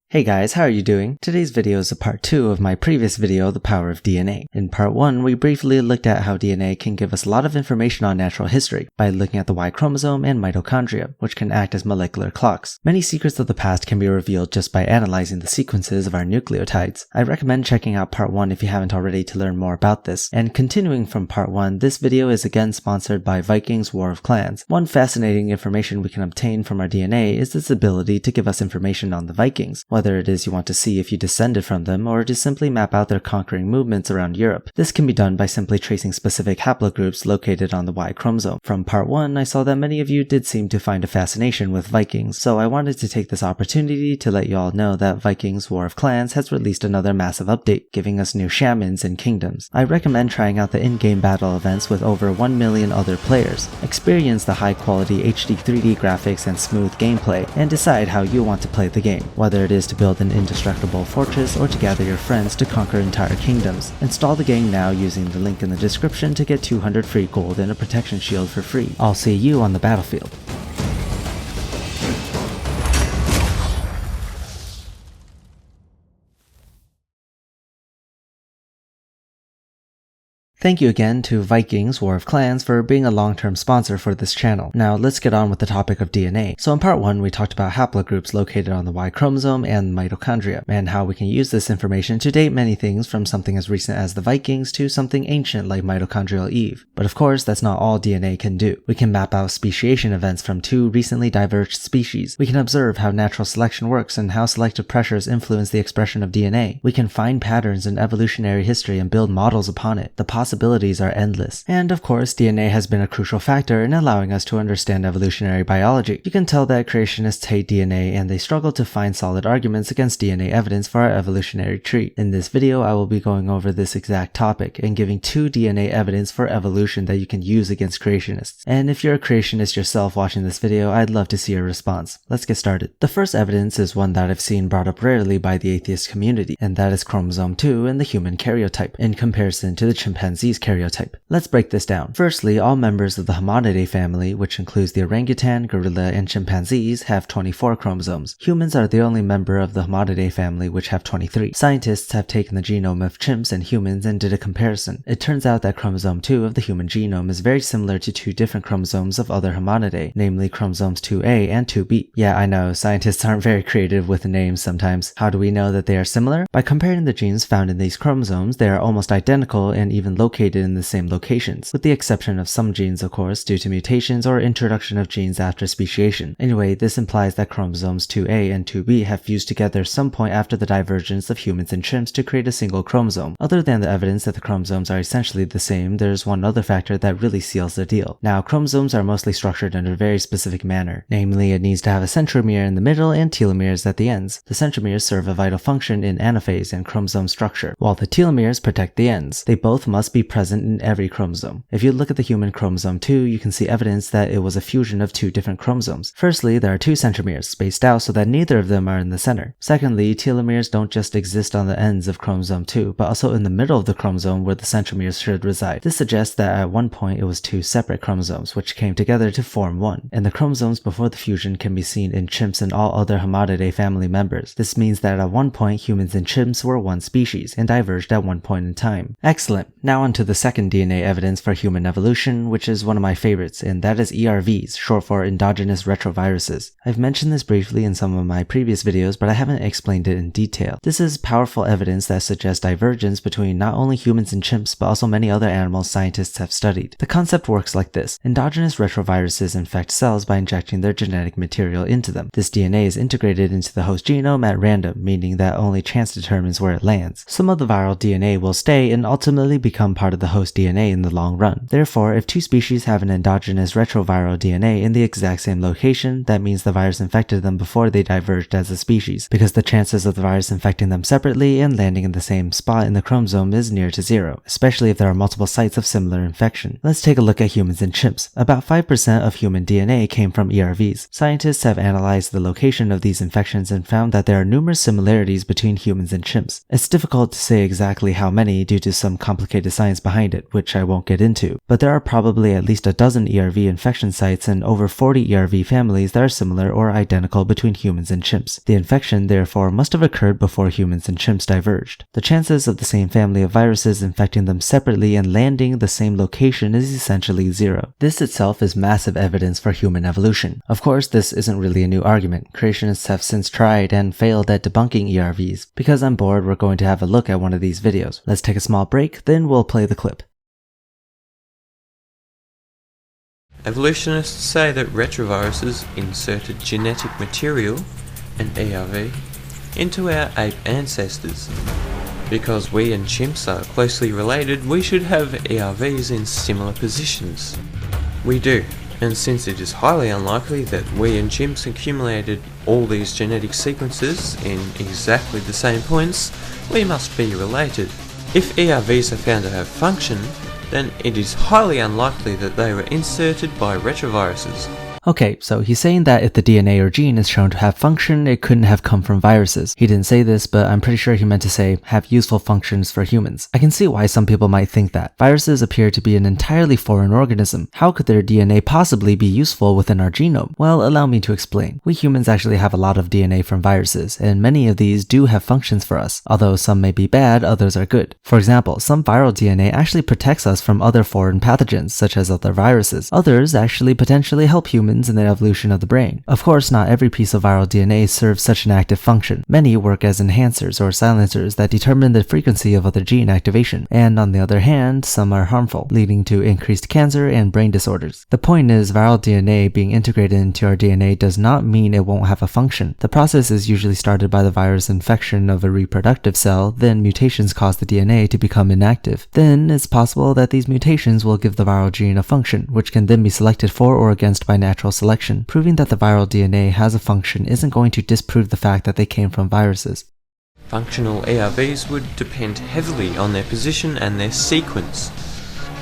Hey guys, how are you doing? Today's video is a part 2 of my previous video, The Power of DNA. In part 1, we briefly looked at how DNA can give us a lot of information on natural history by looking at the Y chromosome and mitochondria, which can act as molecular clocks. Many secrets of the past can be revealed just by analyzing the sequences of our nucleotides. I recommend checking out part 1 if you haven't already to learn more about this. And continuing from part 1, this video is again sponsored by Vikings War of Clans. One fascinating information we can obtain from our DNA is its ability to give us information on the Vikings. Whether it is you want to see if you descended from them or to simply map out their conquering movements around Europe. This can be done by simply tracing specific haplogroups located on the Y chromosome. From part 1, I saw that many of you did seem to find a fascination with Vikings, so I wanted to take this opportunity to let you all know that Vikings War of Clans has released another massive update, giving us new shamans and kingdoms. I recommend trying out the in-game battle events with over 1 million other players. Experience the high-quality HD 3D graphics and smooth gameplay, and decide how you want to play the game, whether it is to build an indestructible fortress or to gather your friends to conquer entire kingdoms. Install the game now using the link in the description to get 200 free gold and a protection shield for free. I'll see you on the battlefield. Thank you again to Vikings War of Clans for being a long-term sponsor for this channel. Now let's get on with the topic of DNA. So in part 1 we talked about haplogroups located on the Y chromosome and mitochondria, and how we can use this information to date many things from something as recent as the Vikings to something ancient like mitochondrial Eve. But of course that's not all DNA can do. We can map out speciation events from two recently diverged species. We can observe how natural selection works and how selective pressures influence the expression of DNA. We can find patterns in evolutionary history and build models upon it. The possibilities are endless. And of course, DNA has been a crucial factor in allowing us to understand evolutionary biology. You can tell that creationists hate DNA and they struggle to find solid arguments against DNA evidence for our evolutionary tree. In this video, I will be going over this exact topic and giving 2 DNA evidence for evolution that you can use against creationists. And if you're a creationist yourself watching this video, I'd love to see your response. Let's get started. The first evidence is one that I've seen brought up rarely by the atheist community, and that is chromosome 2 in the human karyotype, in comparison to the chimpanzee's karyotype. Let's break this down. Firstly, all members of the Hominidae family, which includes the orangutan, gorilla, and chimpanzees, have 24 chromosomes. Humans are the only member of the Hominidae family which have 23. Scientists have taken the genome of chimps and humans and did a comparison. It turns out that chromosome 2 of the human genome is very similar to 2 different chromosomes of other Hominidae, namely chromosomes 2A and 2B. Yeah, I know, scientists aren't very creative with names sometimes. How do we know that they are similar? By comparing the genes found in these chromosomes, they are almost identical and even located in the same locations, with the exception of some genes, of course, due to mutations or introduction of genes after speciation. Anyway, this implies that chromosomes 2A and 2B have fused together some point after the divergence of humans and chimps to create a single chromosome. Other than the evidence that the chromosomes are essentially the same, there's one other factor that really seals the deal. Now, chromosomes are mostly structured in a very specific manner. Namely, it needs to have a centromere in the middle and telomeres at the ends. The centromeres serve a vital function in anaphase and chromosome structure, while the telomeres protect the ends. They both must be present in every chromosome. If you look at the human chromosome 2, you can see evidence that it was a fusion of 2 different chromosomes. Firstly, there are 2 centromeres, spaced out so that neither of them are in the center. Secondly, telomeres don't just exist on the ends of chromosome 2, but also in the middle of the chromosome where the centromeres should reside. This suggests that at one point it was 2 separate chromosomes, which came together to form one. And the chromosomes before the fusion can be seen in chimps and all other Hominidae family members. This means that at one point humans and chimps were one species, and diverged at one point in time. Excellent. Now on to the second DNA evidence for human evolution, which is one of my favorites, and that is ERVs, short for endogenous retroviruses. I've mentioned this briefly in some of my previous videos, but I haven't explained it in detail. This is powerful evidence that suggests divergence between not only humans and chimps, but also many other animals scientists have studied. The concept works like this. Endogenous retroviruses infect cells by injecting their genetic material into them. This DNA is integrated into the host genome at random, meaning that only chance determines where it lands. Some of the viral DNA will stay and ultimately become part of the host DNA in the long run. Therefore, if 2 species have an endogenous retroviral DNA in the exact same location, that means the virus infected them before they diverged as a species, because the chances of the virus infecting them separately and landing in the same spot in the chromosome is near to 0, especially if there are multiple sites of similar infection. Let's take a look at humans and chimps. About 5% of human DNA came from ERVs. Scientists have analyzed the location of these infections and found that there are numerous similarities between humans and chimps. It's difficult to say exactly how many due to some complicated science science behind it, which I won't get into, but there are probably at least a dozen ERV infection sites and over 40 ERV families that are similar or identical between humans and chimps. The infection, therefore, must have occurred before humans and chimps diverged. The chances of the same family of viruses infecting them separately and landing the same location is essentially zero. This itself is massive evidence for human evolution. Of course, this isn't really a new argument. Creationists have since tried and failed at debunking ERVs. Because I'm bored, we're going to have a look at one of these videos. Let's take a small break, then we'll play the clip. Evolutionists say that retroviruses inserted genetic material, an ERV, into our ape ancestors. Because we and chimps are closely related, we should have ERVs in similar positions. We do, and since it is highly unlikely that we and chimps accumulated all these genetic sequences in exactly the same points, we must be related. If ERVs are found to have function, then it is highly unlikely that they were inserted by retroviruses. Okay, so he's saying that if the DNA or gene is shown to have function, it couldn't have come from viruses. He didn't say this, but I'm pretty sure he meant to say have useful functions for humans. I can see why some people might think that. Viruses appear to be an entirely foreign organism. How could their DNA possibly be useful within our genome? Well, allow me to explain. We humans actually have a lot of DNA from viruses, and many of these do have functions for us. Although some may be bad, others are good. For example, some viral DNA actually protects us from other foreign pathogens, such as other viruses. Others actually potentially help humans in the evolution of the brain. Of course, not every piece of viral DNA serves such an active function. Many work as enhancers or silencers that determine the frequency of other gene activation, and on the other hand, some are harmful, leading to increased cancer and brain disorders. The point is, viral DNA being integrated into our DNA does not mean it won't have a function. The process is usually started by the virus infection of a reproductive cell, then mutations cause the DNA to become inactive. Then it's possible that these mutations will give the viral gene a function, which can then be selected for or against by natural selection. Proving that the viral DNA has a function isn't going to disprove the fact that they came from viruses. Functional ERVs would depend heavily on their position and their sequence.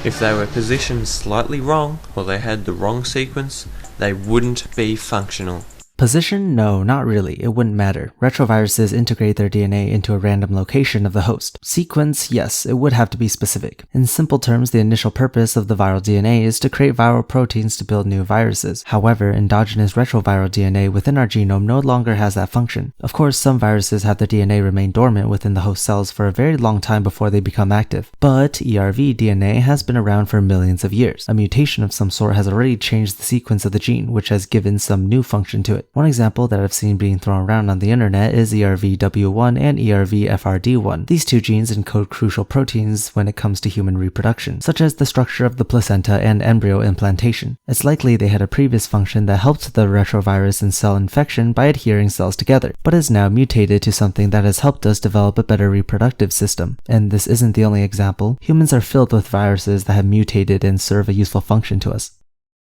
If they were positioned slightly wrong, or they had the wrong sequence, they wouldn't be functional. Position? No, not really. It wouldn't matter. Retroviruses integrate their DNA into a random location of the host. Sequence? Yes, it would have to be specific. In simple terms, the initial purpose of the viral DNA is to create viral proteins to build new viruses. However, endogenous retroviral DNA within our genome no longer has that function. Of course, some viruses have their DNA remain dormant within the host cells for a very long time before they become active. But ERV DNA has been around for millions of years. A mutation of some sort has already changed the sequence of the gene, which has given some new function to it. One example that I've seen being thrown around on the internet is ERVW1 and ERVFRD1. These two genes encode crucial proteins when it comes to human reproduction, such as the structure of the placenta and embryo implantation. It's likely they had a previous function that helped the retrovirus in cell infection by adhering cells together, but is now mutated to something that has helped us develop a better reproductive system. And this isn't the only example. Humans are filled with viruses that have mutated and serve a useful function to us.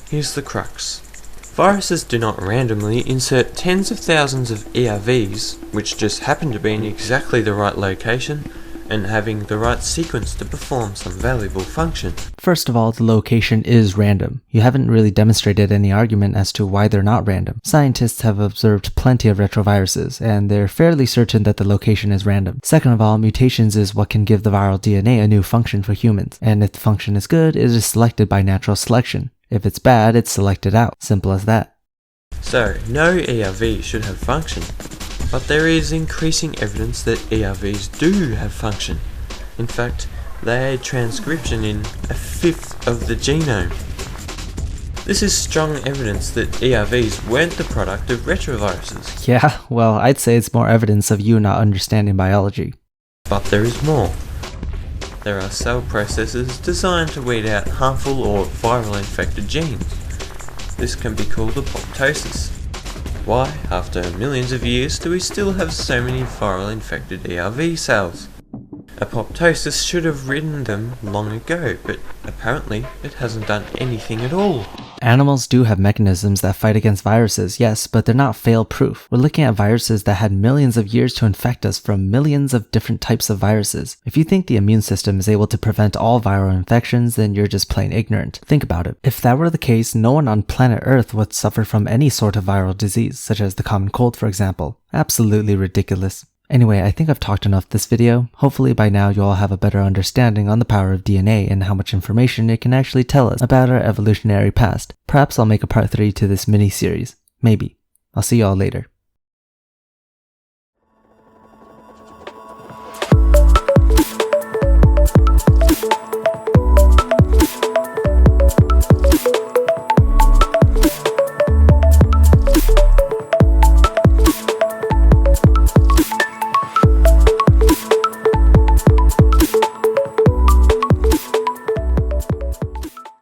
Here's the crux. Viruses do not randomly insert tens of thousands of ERVs, which just happen to be in exactly the right location and having the right sequence to perform some valuable function. First of all, the location is random. You haven't really demonstrated any argument as to why they're not random. Scientists have observed plenty of retroviruses, and they're fairly certain that the location is random. Second of all, mutations is what can give the viral DNA a new function for humans, and if the function is good, it is selected by natural selection. If it's bad, it's selected out. Simple as that. So, no ERV should have function, but there is increasing evidence that ERVs do have function. In fact, they aid transcription in 1/5 of the genome. This is strong evidence that ERVs weren't the product of retroviruses. Yeah, well, I'd say it's more evidence of you not understanding biology. But there is more. There are cell processes designed to weed out harmful or viral infected genes. This can be called apoptosis. Why, after millions of years, do we still have so many viral infected ERV cells? Apoptosis should have ridden them long ago, but apparently it hasn't done anything at all. Animals do have mechanisms that fight against viruses, yes, but they're not fail-proof. We're looking at viruses that had millions of years to infect us from millions of different types of viruses. If you think the immune system is able to prevent all viral infections, then you're just plain ignorant. Think about it. If that were the case, no one on planet Earth would suffer from any sort of viral disease, such as the common cold, for example. Absolutely ridiculous. Anyway, I think I've talked enough this video. Hopefully by now you all have a better understanding on the power of DNA and how much information it can actually tell us about our evolutionary past. Perhaps I'll make a part 3 to this mini-series. Maybe. I'll see y'all later.